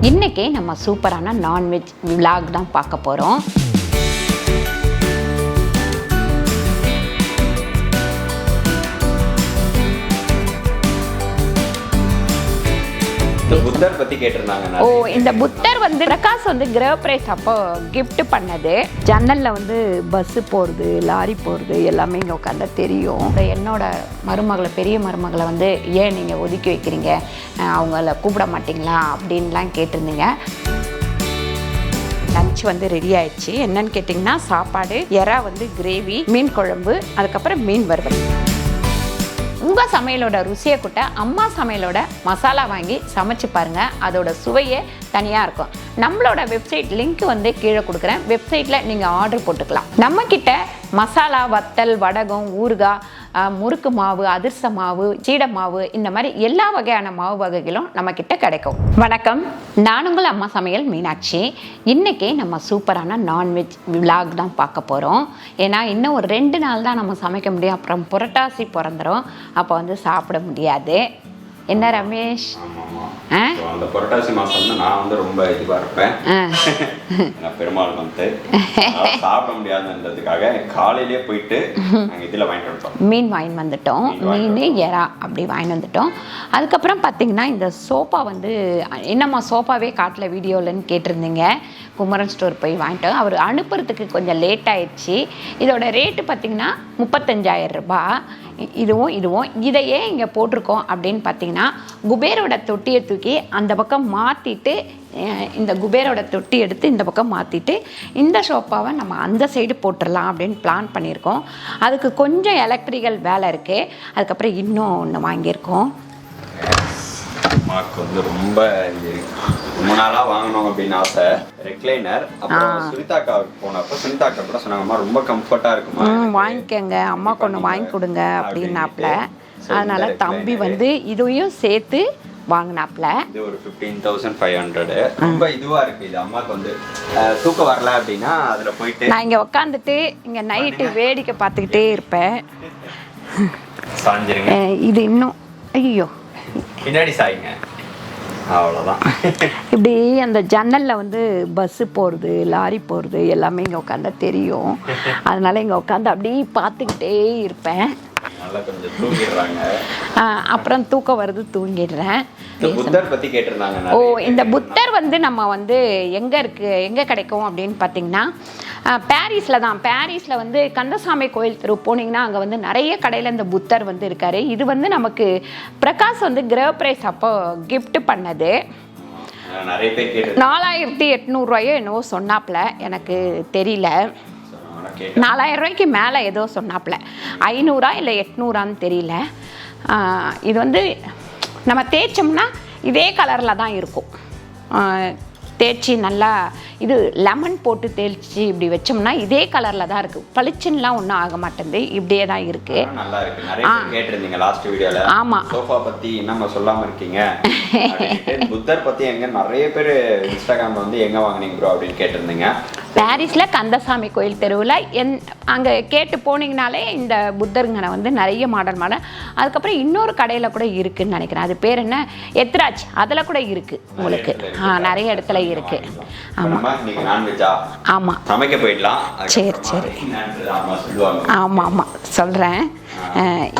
இன்னைக்கு நம்ம சூப்பரான நான்வெஜ் விலாக் தான் பார்க்க போகிறோம். புத்தர் பத்தி கேட்டிருந்தாங்க. இந்த புத்தர் வந்து பிரகாஷ் வந்து கிரகப்பிரவேசம் அப்போ கிஃப்ட் பண்ணது. ஜன்னல்ல வந்து பஸ் போகிறது, லாரி போகிறது எல்லாமே இங்கே உட்காந்தா தெரியும். என்னோட மருமகளை, பெரிய மருமகளை வந்து ஏன் நீங்கள் ஒதுக்கி வைக்கிறீங்க, அவங்கள கூப்பிட மாட்டிங்களா அப்படின்லாம் கேட்டிருந்தீங்க. லஞ்ச் வந்து ரெடி ஆயிடுச்சு. என்னன்னு கேட்டிங்கன்னா சாப்பாடு, எறா வந்து கிரேவி, மீன் குழம்பு, அதுக்கப்புறம் மீன் வறுவல். உங்கள் சமையலோட ருசியை கூட்ட அம்மா சமையலோட மசாலா வாங்கி சமைச்சு பாருங்கள். அதோட சுவையே தனியாக இருக்கும். நம்மளோட வெப்சைட் லிங்க் வந்து கீழே கொடுக்குறேன். வெப்சைட்டில் நீங்கள் ஆர்டர் போட்டுக்கலாம். நம்மக்கிட்ட மசாலா, வத்தல், வடகம், ஊறுகாய், முறுக்கு மாவு, அதிர்ச மாவு, சீடை மாவு, இந்த மாதிரி எல்லா வகையான மாவு வகைகளும் நம்மக்கிட்ட கிடைக்கும். வணக்கம், நான் உங்கள் அம்மா சமையல் மீனாட்சி. இன்றைக்கி நம்ம சூப்பரான நான்வெஜ் விலாக் தான் பார்க்க போகிறோம். ஏன்னா இன்னும் ஒரு 2 நாள் தான் நம்ம சமைக்க முடியும். அப்புறம் புரட்டாசி பிறந்துடும். அப்போ வந்து சாப்பிட முடியாது. என்ன ரமேஷ்? அந்த புரட்டாசி மாசம் வந்து நான் வந்து ரொம்ப இதுவாக இருப்பேன். பெருமாள் வந்து சாப்பிட முடியாதுன்றதுக்காக காலையிலேயே போயிட்டு இதில் வாங்கிட்டு வந்துட்டோம். மீன் வாங்கிட்டு வந்துட்டோம். மீன், எறா அப்படி வாங்கிட்டு வந்துட்டோம். அதுக்கப்புறம் பார்த்தீங்கன்னா இந்த சோஃபா வந்து என்னம்மா சோஃபாவே காட்டல வீடியோலன்னு கேட்டிருந்தீங்க. குமரன் ஸ்டோர் போய் வாங்கிட்டோம். அவர் அனுப்புறதுக்கு கொஞ்சம் லேட் ஆயிடுச்சு. இதோட ரேட்டு பார்த்திங்கன்னா 35,000 ரூபாய். இதுவும் இதையே இங்கே போட்டிருக்கோம் அப்படின்னு பார்த்தீங்கன்னா, குபேரோட தொட்டியை தூக்கி அந்த பக்கம் மாற்றிட்டு, இந்த குபேரோட தொட்டி எடுத்து இந்த பக்கம் மாற்றிட்டு இந்த சோஃபாவை நம்ம அந்த சைடு போட்டுடலாம் அப்படின்னு பிளான் பண்ணியிருக்கோம். அதுக்கு கொஞ்சம் எலக்ட்ரிக்கல் வேலை இருக்குது. அதுக்கப்புறம் இன்னும் ஒன்று வாங்கியிருக்கோம். அம்மாவுக்கு வந்து ரொம்ப நாளாக வாங்கணும் அப்படின்னு ஆசை. ரெக்லைனர். அப்புறம் சுனிதாக்காவுக்கு போனப்போ சுனிதாக்கா கூட சொன்னாங்கம்மா ரொம்ப கம்ஃபர்ட்டாக இருக்குமா, வாங்கிக்கங்க, அம்மாவுக்கு ஒன்று வாங்கி கொடுங்க அப்படின்னாப்ல. அதனால தம்பி வந்து இதையும் சேர்த்து வாங்கினாப்ல. இது ஒரு 15,500. ரொம்ப இதுவாக இருக்குது. இது அம்மாவுக்கு வந்து தூக்கம் வரல அப்படின்னா அதில் போயிட்டு நான் இங்கே உட்காந்துட்டு இங்கே நைட்டு வேடிக்கை பார்த்துக்கிட்டே இருப்பேன். சாஞ்சிருங்க. இது இன்னும் ஐயோ பின்னாடி சாய்ங்க, அவ்வளோதான். இப்படி அந்த ஜன்னலில் வந்து பஸ்ஸு போகிறது, லாரி போகிறது எல்லாமே இங்கே உட்காந்தா தெரியும். அதனால இங்கே உட்காந்து அப்படியே பார்த்துக்கிட்டே இருப்பேன். கொஞ்சம் தூங்கிடுறாங்க. அப்புறம் தூக்கம் வருது, தூங்கிடுறேன். புத்தர் பற்றி கேட்டிருந்தாங்க. இந்த புத்தர் வந்து நம்ம வந்து எங்கே கிடைக்கும் அப்படின்னு பார்த்தீங்கன்னா, பாரிஸில் தான். பாரிஸில் வந்து கந்தசாமி கோயில் தெரு போனீங்கன்னா அங்கே வந்து நிறைய கடையில் இந்த புத்தர் வந்து இருக்கார். இது வந்து நமக்கு பிரகாஷ் வந்து கிரகப்பிரவேசம் அப்போ கிஃப்ட் பண்ணது. 4,800 ரூபாயோ என்னவோ சொன்னாப்ல, எனக்கு தெரியல. 4,000 ரூபாய்க்கு மேலே ஏதோ சொன்னாப்ல. 500 இல்லை 800 தெரியல. இது வந்து நம்ம தேய்ச்சோம்னா இதே கலரில் தான் இருக்கும். தேய்ச்சி நல்லா இது லெமன் போட்டு தேய்ச்சி இப்படி வச்சோம்னா இதே கலரில் தான் இருக்குது. பளிச்சுன்னுலாம் ஒன்றும் ஆக மாட்டேங்குது, இப்படியே தான் இருக்குது. நல்லா இருக்கு. நிறைய பேர் கேட்டிருந்தீங்க லாஸ்ட் வீடியோவில். ஆமாம், சோஃபா பற்றி என்னம்மா சொல்லாமல் இருக்கீங்க, புத்தர் பற்றி எங்கே நிறைய பேர் இன்ஸ்டாகிராமில் வந்து எங்கே வாங்கினீங்க ப்ரோ அப்படின்னு கேட்டிருந்தீங்க. பாரிஸில் கந்தசாமி கோயில் தெருவில் அங்கே கேட்டு போனீங்கனாலே இந்த புத்தருங்கனை வந்து நிறைய மாடல். அதுக்கப்புறம் இன்னொரு கடையில் கூட இருக்குதுன்னு நினைக்கிறேன். அது பேர் என்ன, எத்ராஜ், அதில் கூட இருக்குது உங்களுக்கு. நிறைய இடத்துல இருக்குது. ஆமாம் ஆமாம், சமைக்க போயிடலாம். சரி. ஆமாம் சொல்கிறேன்.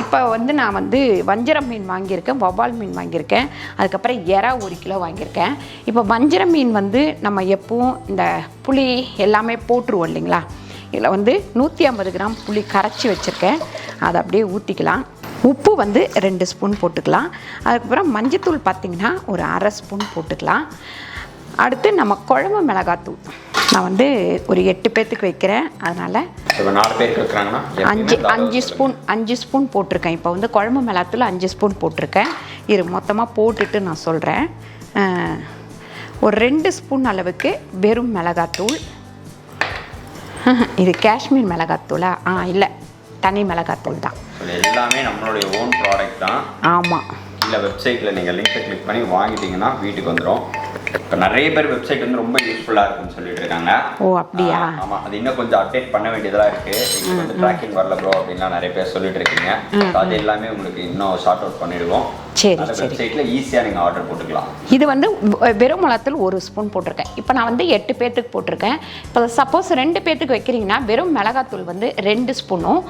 இப்போ வந்து நான் வந்து வஞ்சரம் மீன் வாங்கியிருக்கேன், வவ்வால் மீன் வாங்கியிருக்கேன். அதுக்கப்புறம் எறா 1 கிலோ வாங்கியிருக்கேன். இப்போ வஞ்சரம் மீன் வந்து நம்ம எப்பவும் இந்த புளி எல்லாமே போட்டுருவோம் இல்லைங்களா. இதில் வந்து 150 கிராம் புளி கரைச்சி வச்சுருக்கேன். அதை அப்படியே ஊற்றிக்கலாம். உப்பு வந்து 2 ஸ்பூன் போட்டுக்கலாம். அதுக்கப்புறம் மஞ்சத்தூள் பார்த்திங்கன்னா ஒரு 1/2 ஸ்பூன் போட்டுக்கலாம். அடுத்து நம்ம குழம்பு மிளகாத்தூள் நான் வந்து ஒரு 8 பேர்த்துக்கு வைக்கிறேன். அதனால் 4 பேருக்கு வைக்கிறாங்கன்னா 5 ஸ்பூன் போட்டிருக்கேன். இப்போ வந்து குழம்பு மிளகாத்தூள் 5 ஸ்பூன் போட்டிருக்கேன். மொத்தமாக போட்டுட்டு நான் சொல்கிறேன். ஒரு 2 ஸ்பூன் அளவுக்கு வெறும் மிளகாத்தூள். இது காஷ்மீர் மிளகாத்தூளா? இல்லை, தனி மிளகாத்தூள் தான். எல்லாமே நம்மளுடைய ஓன் ப்ராடக்ட் தான். ஆமாம். இல்லை, வெப்சைட்டில் நீங்கள் லிங்கை கிளிக் பண்ணி வாங்கிட்டீங்கன்னா வீட்டுக்கு வந்துடும். இப்போ நிறைய பேர் வெப்சைட் வந்து ரொம்ப யூஸ்ஃபுல்லாக இருக்குன்னு சொல்லிட்டு இருக்காங்க. ஓ அப்படியா? ஆமாம், அது இன்னும் கொஞ்சம் அப்டேட் பண்ண வேண்டியதெல்லாம் இருக்குது. எங்களுக்கு வந்து ட்ராக்கிங் வரல ப்ரோ அப்படின்லாம் நிறைய பேர் சொல்லிட்டு இருக்கீங்க. அது எல்லாமே உங்களுக்கு இன்னும் ஷார்ட் அவுட் பண்ணிடுவோம். சரி சரி. வெப்சைட்டில் ஈஸியாக நீங்கள் ஆர்டர் போட்டுக்கலாம். இது வந்து வெறும் மிளகாத்தூள் 1 ஸ்பூன் போட்டிருக்கேன். இப்போ நான் வந்து 8 பேர்த்துக்கு போட்டிருக்கேன். இப்போ சப்போஸ் 2 பேர்த்துக்கு வைக்கிறீங்கன்னா வெறும் மிளகாத்தூள் வந்து 2 ஸ்பூனும்,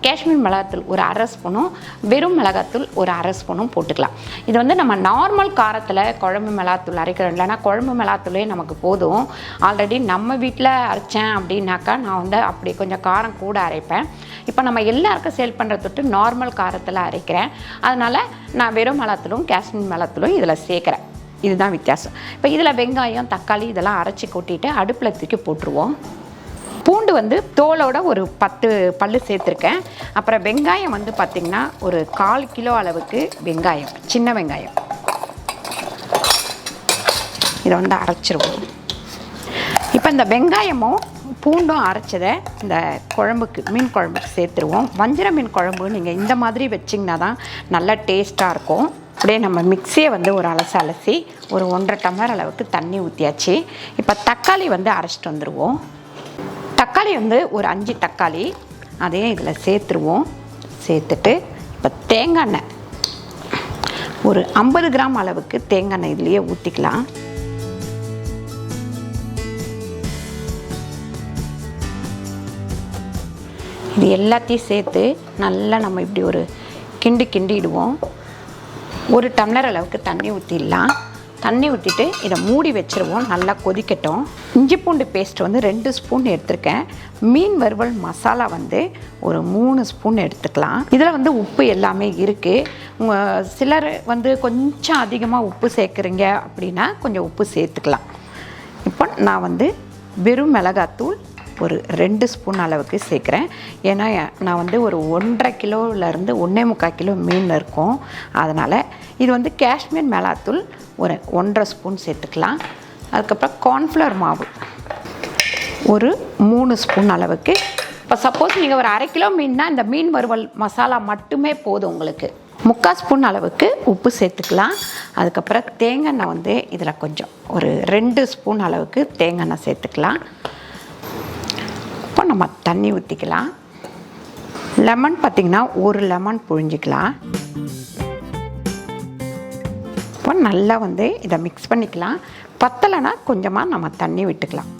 காஷ்மீர் மிளகாத்தூள் ஒரு 1/2 ஸ்பூனும், வெறும் மிளகாத்தூள் ஒரு 1/2 ஸ்பூனும் போட்டுக்கலாம். இது வந்து நம்ம நார்மல் காரத்தில் குழம்பு மிளகாத்தூள் அரைக்கிறோம் இல்லைன்னா குழம்பு மிளகாத்தூளே நமக்கு போதும். ஆல்ரெடி நம்ம வீட்டில் அரைச்சேன் அப்படின்னாக்கா நான் வந்து அப்படி கொஞ்சம் காரம் கூட அரைப்பேன். இப்போ நம்ம எல்லாருக்கும் சேல் பண்ணுறதுட்டு நார்மல் காரத்தில் அரைக்கிறேன். அதனால் நான் வெறும் மிளகாத்தூளும் காஷ்மீர் மிளகாத்தூளும் இதில் சேர்க்குறேன். இதுதான் வித்தியாசம். இப்போ இதில் வெங்காயம் தக்காளி இதெல்லாம் அரைச்சி கொட்டிட்டு அடுப்பில் தூக்கி போட்டுருவோம். பூண்டு வந்து தோலோட ஒரு 10 பல்லு சேர்த்துருக்கேன். அப்புறம் வெங்காயம் வந்து பார்த்திங்கன்னா ஒரு 1/4 கிலோ அளவுக்கு வெங்காயம், சின்ன வெங்காயம். இதை வந்து அரைச்சிருவோம். இப்போ இந்த வெங்காயமும் பூண்டும் அரைச்சதை இந்த குழம்புக்கு மீன் குழம்புக்கு சேர்த்துருவோம். வஞ்சர மீன் குழம்பு நீங்கள் இந்த மாதிரி வச்சிங்கன்னா தான் நல்லா டேஸ்ட்டாக இருக்கும். அப்படியே நம்ம மிக்ஸியை வந்து ஒரு அலசி ஒரு 1.5 டம்ளர் அளவுக்கு தண்ணி ஊற்றியாச்சு. இப்போ தக்காளி வந்து அரைச்சிட்டு வந்துடுவோம். தக்காளி வந்து ஒரு 5 தக்காளி அதையும் இதில் சேர்த்துருவோம். சேர்த்துட்டு இப்போ தேங்காய் எண்ணெய் ஒரு 50 கிராம் அளவுக்கு தேங்காய் எண்ணெய் இதுலேயே ஊற்றிக்கலாம். இது எல்லாத்தையும் சேர்த்து நல்லா நம்ம இப்படி ஒரு கிண்டிடுவோம். 1 டம்ளர் அளவுக்கு தண்ணி ஊற்றிடலாம். தண்ணி ஊற்றிட்டு இதை மூடி வச்சுருவோம். நல்லா கொதிக்கட்டும். இஞ்சி பூண்டு பேஸ்ட் வந்து 2 ஸ்பூன் எடுத்திருக்கேன். மீன் வறுவல் மசாலா வந்து ஒரு 3 ஸ்பூன் எடுத்துக்கலாம். இதில் வந்து உப்பு எல்லாமே இருக்குது. சிலர் வந்து கொஞ்சம் அதிகமாக உப்பு சேர்க்குறீங்க அப்படின்னா கொஞ்சம் உப்பு சேர்த்துக்கலாம். இப்போ நான் வந்து வெறும் மிளகாத்தூள் ஒரு 2 ஸ்பூன் அளவுக்கு சேர்க்குறேன். ஏன்னா நான் வந்து ஒரு 1.5 கிலோவிலேருந்து 1.25 கிலோ மீன் இருக்கும். அதனால் இது வந்து காஷ்மீர் மிளகாத்தூள் ஒரு 1.5 ஸ்பூன் சேர்த்துக்கலாம். அதுக்கப்புறம் கார்ன்ஃப்ளவர் மாவு ஒரு 3 ஸ்பூன் அளவுக்கு. இப்போ சப்போஸ் நீங்கள் ஒரு 1/2 கிலோ மீன்னா இந்த மீன் வறுவல் மசாலா மட்டுமே போதும் உங்களுக்கு. 3/4 ஸ்பூன் அளவுக்கு உப்பு சேர்த்துக்கலாம். அதுக்கப்புறம் தேங்காய் எண்ணெய் வந்து இதில் கொஞ்சம் ஒரு 2 ஸ்பூன் அளவுக்கு தேங்காய் எண்ணெய் சேர்த்துக்கலாம். இப்போ நம்ம தண்ணி ஊற்றிக்கலாம். லெமன் பார்த்திங்கன்னா ஒரு லெமன் புழிஞ்சிக்கலாம். இப்போ நல்லா வந்து இதை மிக்ஸ் பண்ணிக்கலாம். பத்தலைன்னா கொஞ்சமாக நம்ம தண்ணி விட்டுக்கலாம்.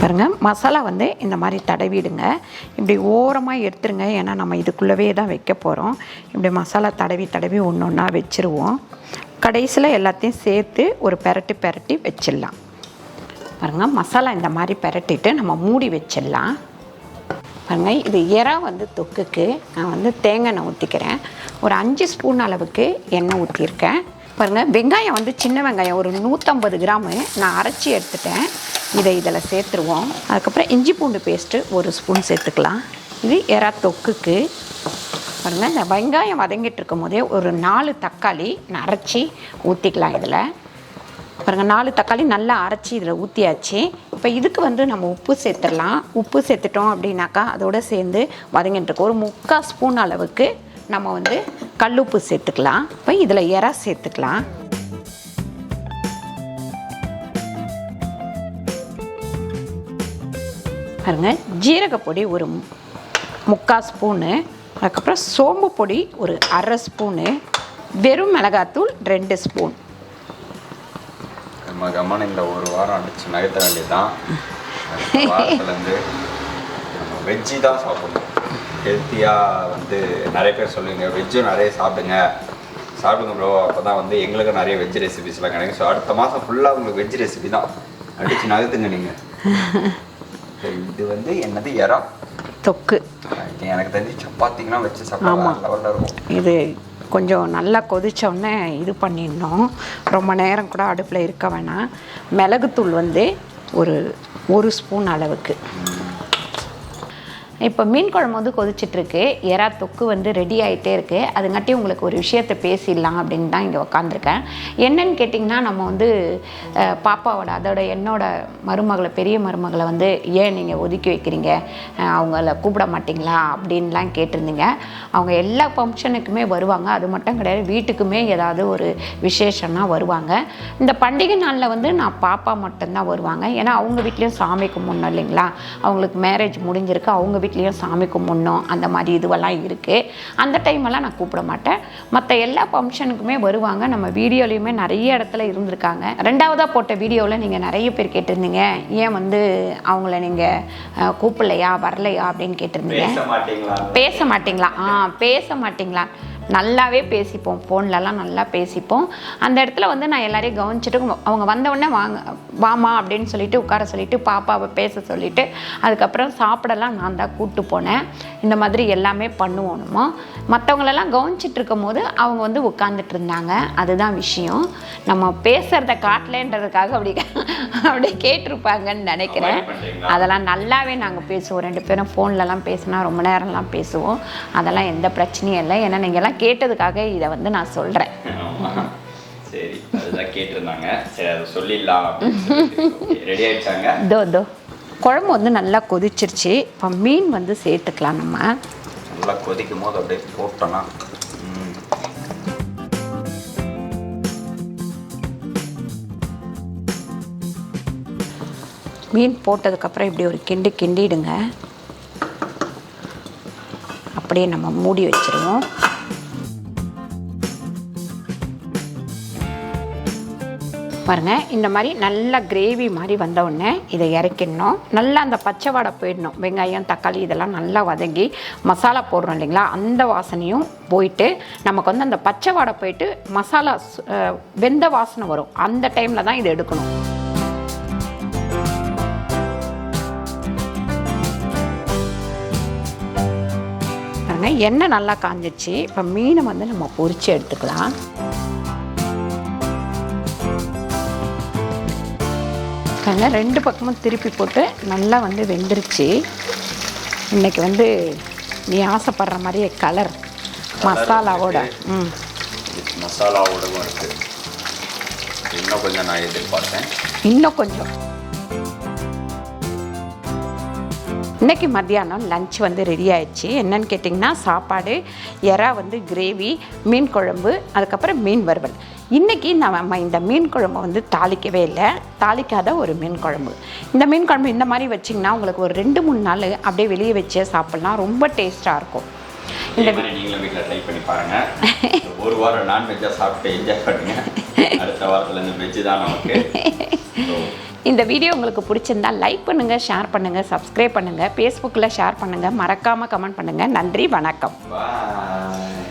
பாருங்கள், மசாலா வந்து இந்த மாதிரி தடவிடுங்க. இப்படி ஓரமாக எடுத்துருங்க. ஏன்னா நம்ம இதுக்குள்ளவே தான் வைக்க போகிறோம். இப்படி மசாலா தடவி ஒன்று ஒன்றா வச்சுருவோம். கடைசியில் எல்லாத்தையும் சேர்த்து ஒரு பெரட்டி வச்சிடலாம். பாருங்கள், மசாலா இந்த மாதிரி பெரட்டிட்டு நம்ம மூடி வச்சிடலாம். பாருங்கள், இது இறா வந்து தொக்குக்கு நான் வந்து தேங்காய் எண்ணெய் ஊற்றிக்கிறேன். ஒரு 5 ஸ்பூன் அளவுக்கு எண்ணெய் ஊற்றிருக்கேன். பாருங்கள், வெங்காயம் வந்து சின்ன வெங்காயம் ஒரு 150 கிராமு நான் அரைச்சி எடுத்துட்டேன். இதில் சேர்த்துருவோம். அதுக்கப்புறம் இஞ்சி பூண்டு பேஸ்ட்டு 1 ஸ்பூன் சேர்த்துக்கலாம். இது இறா தொக்குக்கு. பாருங்கள், இந்த வெங்காயம் வதங்கிட்டு இருக்கும் போதே ஒரு 4 தக்காளி அரைச்சி ஊற்றிக்கலாம். இதில் பாருங்கள், 4 தக்காளி நல்லா அரைச்சி இதில் ஊற்றியாச்சு. இப்போ இதுக்கு வந்து நம்ம உப்பு சேர்த்துடலாம். உப்பு சேர்த்துட்டோம் அப்படின்னாக்கா அதோடு சேர்ந்து வதங்கிட்டு இருக்கும். ஒரு 3/4 ஸ்பூன் அளவுக்கு நம்ம வந்து கல்லுப்பு சேர்த்துக்கலாம். இப்போ இதில் இறா சேர்த்துக்கலாம். பாருங்கள், ஜீரகப்பொடி ஒரு 3/4 ஸ்பூனு, அதுக்கப்புறம் சோம்பு பொடி ஒரு 1/2 ஸ்பூனு, வெறும் மிளகாத்தூள் 2 ஸ்பூன். நம்ம கம்மன் இந்த ஒரு வாரம் அடிச்சு நகர்த்த வேண்டியதுதான். வாரத்துலேருந்து நம்ம வெஜ்ஜி தான் சாப்பிடணும். ஹெல்த்தியாக வந்து நிறைய பேர் சொல்லுவீங்க வெஜ்ஜும் நிறைய சாப்பிடுங்க ப்ரோ, அப்போ தான் வந்து எங்களுக்கு நிறைய வெஜ் ரெசிபிஸ்லாம் கிடைக்கும். ஸோ அடுத்த மாதம் ஃபுல்லாக உங்களுக்கு வெஜ் ரெசிபி தான். அடித்து நகர்த்துங்க நீங்கள். இது வந்து என்னது இறா தொக்கு. எனக்கு தெரிஞ்சு சப்பாத்திங்கெலாம் வச்சு சாப்பிடலாம் லெவலில் இருக்கும். இது கொஞ்சம் நல்லா கொதித்தோடனே இது பண்ணிடணும். ரொம்ப நேரம் கூட அடுப்பில் இருக்க வேணாம். மிளகுத்தூள் வந்து ஒரு 1 ஸ்பூன் அளவுக்கு. இப்போ மீன் குழம்பு வந்து கொதிச்சிட்ருக்கு, எறா தொக்கு வந்து ரெடி ஆகிட்டே இருக்குது. அதுங்காட்டி உங்களுக்கு ஒரு விஷயத்தை பேசிடலாம் அப்படின்னு தான் இங்கே உக்காந்துருக்கேன். என்னன்னு கேட்டிங்கன்னா, நம்ம வந்து பாப்பாவோட என்னோட மருமகளை, பெரிய மருமகளை வந்து ஏன் நீங்கள் ஒதுக்கி வைக்கிறீங்க, அவங்கள கூப்பிட மாட்டிங்களா அப்படின்லாம் கேட்டிருந்தீங்க. அவங்க எல்லா ஃபங்க்ஷனுக்குமே வருவாங்க. அது மட்டும் கிடையாது, வீட்டுக்குமே ஏதாவது ஒரு விசேஷம்னா வருவாங்க. இந்த பண்டிகை நாளில் வந்து நான் பாப்பா மட்டும்தான் வருவாங்க. ஏன்னா அவங்க வீட்லேயும் சாமி கும்பிடணும் இல்லைங்களா, அவங்களுக்கு மேரேஜ் முடிஞ்சிருக்கு, அவங்க வீட்லேயும் சாமி கும்பிடணும், அந்த மாதிரி இதுவெல்லாம் இருக்குது. அந்த டைமெல்லாம் நான் கூப்பிட மாட்டேன். மற்ற எல்லா ஃபங்க்ஷனுக்குமே வருவாங்க. நம்ம வீடியோலையுமே நிறைய இடத்துல இருந்திருக்காங்க. ரெண்டாவதாக போட்ட வீடியோவில் நீங்கள் நிறைய பேர் கேட்டிருந்தீங்க, ஏன் வந்து அவங்கள நீங்கள் கூப்பிடலையா, வரலையா அப்படின்னு கேட்டிருந்தீங்க. பேச மாட்டிங்களா நல்லாவே பேசிப்போம், ஃபோன்லலாம் நல்லா பேசிப்போம். அந்த இடத்துல வந்து நான் எல்லாரையும் கவனிச்சுட்டு, அவங்க வந்தவுடனே வாமா அப்படின்னு சொல்லிட்டு உட்கார சொல்லிவிட்டு பாப்பாவை பேச சொல்லிவிட்டு அதுக்கப்புறம் சாப்பிடலாம் நான் தான் கூப்பிட்டு போனேன். இந்த மாதிரி எல்லாமே பண்ணுவோணுமோ. மற்றவங்களெல்லாம் கவனிச்சிட்டு இருக்கும் போது அவங்க வந்து உட்காந்துட்டு இருந்தாங்க. அதுதான் விஷயம். நம்ம பேசுகிறத காட்டலன்றதுக்காக அப்படி கேட்டிருப்பாங்கன்னு நினைக்கிறேன். அதெல்லாம் நல்லாவே நாங்கள் பேசுவோம். 2 பேரும் ஃபோன்லலாம் பேசினா ரொம்ப நேரம்லாம் பேசுவோம். அதெல்லாம் எந்த பிரச்சனையும் இல்லை. ஏன்னா நீங்கள்லாம் கேட்டதுக்காக இதை வந்து நான் சொல்கிறேன். சரி, அதுதான் கேட்டிருந்தாங்க. சரி, அதை சொல்லிடலாம். ரெடி ஆயிடுச்சாங்க. தோ குழம்பு வந்து நல்லா கொதிச்சிருச்சு. இப்போ மீன் வந்து சேர்த்துக்கலாம். நம்ம நல்லா கொதிக்கும் போது அப்படியே போட்டோன்னா மீன் போட்டதுக்கப்புறம் இப்படி ஒரு கிண்டிடுங்க. அப்படியே நம்ம மூடி வச்சிருவோம். பாருங்க, இந்த மாதிரி நல்லா கிரேவி மாதிரி வந்தவுடனே இதை இறக்கிடணும். நல்லா அந்த பச்சை வாடை போயிடணும். வெங்காயம், தக்காளி இதெல்லாம் நல்லா வதங்கி மசாலா போடுறோம் இல்லைங்களா, அந்த வாசனையும் போயிட்டு நமக்கு வந்து அந்த பச்சை வாடை போயிட்டு மசாலா வெந்த வாசனை வரும். அந்த டைமில் தான் இதை எடுக்கணும். பாருங்க, எண்ணெய் நல்லா காஞ்சிச்சு. இப்போ மீனை வந்து நம்ம பொரிச்சு எடுத்துக்கலாம். பாருங்க, 2 பக்கமும் திருப்பி போட்டு நல்லா வந்து வெந்துருச்சு. இன்றைக்கி வந்து நீ ஆசைப்படுற மாதிரியே கலர் மசாலாவோட மசாலாவோடவும் இருக்குது. இன்னும் கொஞ்சம் நான் எதிர்பார்த்தேன். இன்னும் கொஞ்சம். இன்றைக்கி மத்தியானம் லன்ச் வந்து ரெடி ஆயிடுச்சு. என்னன்னு கேட்டிங்கன்னா, சாப்பாடு, எறா வந்து கிரேவி, மீன் குழம்பு, அதுக்கப்புறம் மீன் வறுவல். இன்றைக்கி நம்ம இந்த மீன் குழம்பு வந்து தாளிக்கவே இல்லை. தாளிக்காத ஒரு மீன் குழம்பு. இந்த மீன் குழம்பு இந்த மாதிரி வச்சிங்கன்னா உங்களுக்கு ஒரு 2-3 நாள் அப்படியே வெளியே வச்சே சாப்பிட்லாம். ரொம்ப டேஸ்ட்டாக இருக்கும். இந்த மாதிரி நீங்களும் வீட்டில் ட்ரை பண்ணி பாருங்கள். ஒரு வாரம் நான்வெஜ்ஜாக சாப்பிட்டு என்ஜாய் பண்ணுங்கள். அடுத்த வாரத்துலேருந்து வெஜ்ஜு தான் நமக்கு. இந்த வீடியோ உங்களுக்கு பிடிச்சிருந்தா லைக் பண்ணுங்கள், ஷேர் பண்ணுங்கள், சப்ஸ்கிரைப் பண்ணுங்கள், ஃபேஸ்புக்கில் ஷேர் பண்ணுங்கள், மறக்காமல் கமெண்ட் பண்ணுங்கள். நன்றி, வணக்கம். பாய்.